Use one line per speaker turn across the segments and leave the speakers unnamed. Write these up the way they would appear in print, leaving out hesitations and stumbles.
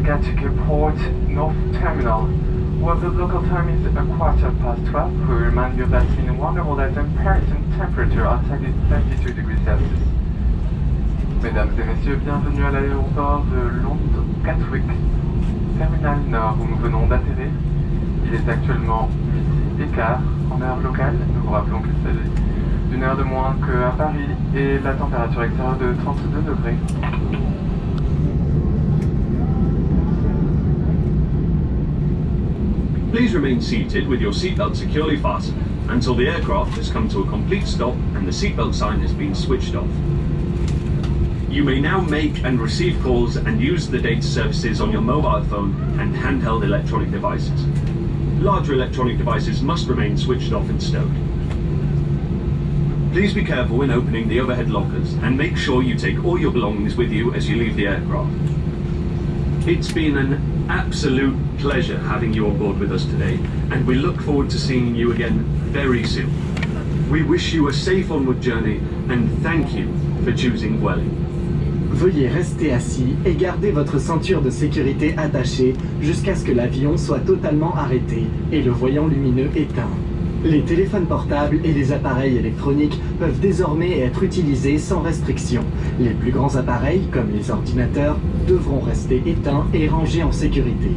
Gatwick Airport North Terminal. Well, the local time is a 12:15. We remind you that in wonderful that ambient temperature outside is 32 degrees Celsius. Mesdames et messieurs, bienvenue à l'aéroport de Londres Gatwick, Terminal Nord, où nous venons d'atterrir. Il est actuellement midi et quart en heure locale. Nous vous rappelons qu'il s'agit d'une heure de moins qu'à Paris et la température extérieure de 32 degrés.
Please remain seated with your seatbelt securely fastened until the aircraft has come to a complete stop and the seatbelt sign has been switched off. You may now make and receive calls and use the data services on your mobile phone and handheld electronic devices. Larger electronic devices must remain switched off and stowed. Please be careful when opening the overhead lockers and make sure you take all your belongings with you as you leave the aircraft. It's been an absolute pleasure having you on board with us today, and we look forward to seeing you again very soon. We wish you a safe onward journey and thank you for choosing Vueling.
Veuillez rester assis et garder votre ceinture de sécurité attachée jusqu'à ce que l'avion soit totalement arrêté et le voyant lumineux éteint. Les téléphones portables et les appareils électroniques peuvent désormais être utilisés sans restriction. Les plus grands appareils, comme les ordinateurs, devront rester éteints et rangés en sécurité.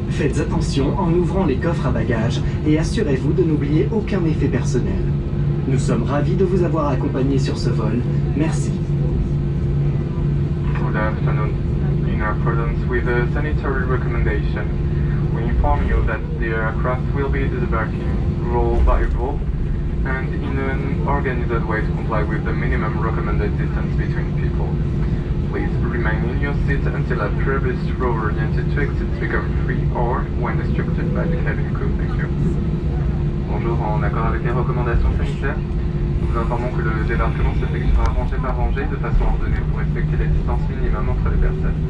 Faites attention en ouvrant les coffres à bagages et assurez-vous de n'oublier aucun effet personnel. Nous sommes ravis de vous avoir accompagné sur ce vol. Merci.
Good afternoon. In accordance with the sanitary recommendation, we inform you that the aircraft will be disembarking row by row and in an organized way to comply with the minimum recommended distance between people. Please remain in your seat until a previous row oriented to exits become free or when instructed by the cabin crew. Thank you. Bonjour, en accord avec les recommandations sanitaires, nous vous informons que le débarquement s'effectuera rangée par rangée de façon ordonnée pour respecter les distances minimum entre les personnes.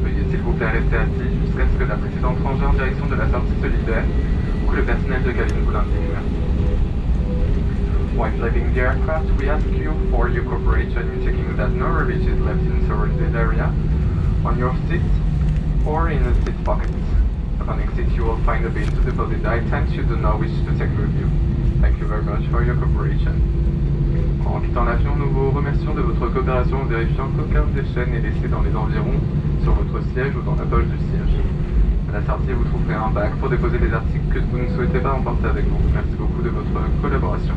Veuillez s'il vous plaît rester assis jusqu'à ce que la précédente rangée en direction de la sortie se libère ou que le personnel de cabine vous l'indique. When leaving the aircraft, we ask you for your cooperation in checking that no rubbish is left in surrounded area, on your seat, or in the seat pockets. Upon exit, you will find a bin to deposit the items you do not wish to take with you. Thank you very much for your cooperation. En quittant l'avion, nous vous remercions de votre coopération en vérifiant qu'aucun déchet n'est laissé dans les environs, sur votre siège ou dans la poche du siège. À la sortie, vous trouverez un bac pour déposer les articles que vous ne souhaitez pas emporter avec vous. Merci beaucoup de votre collaboration.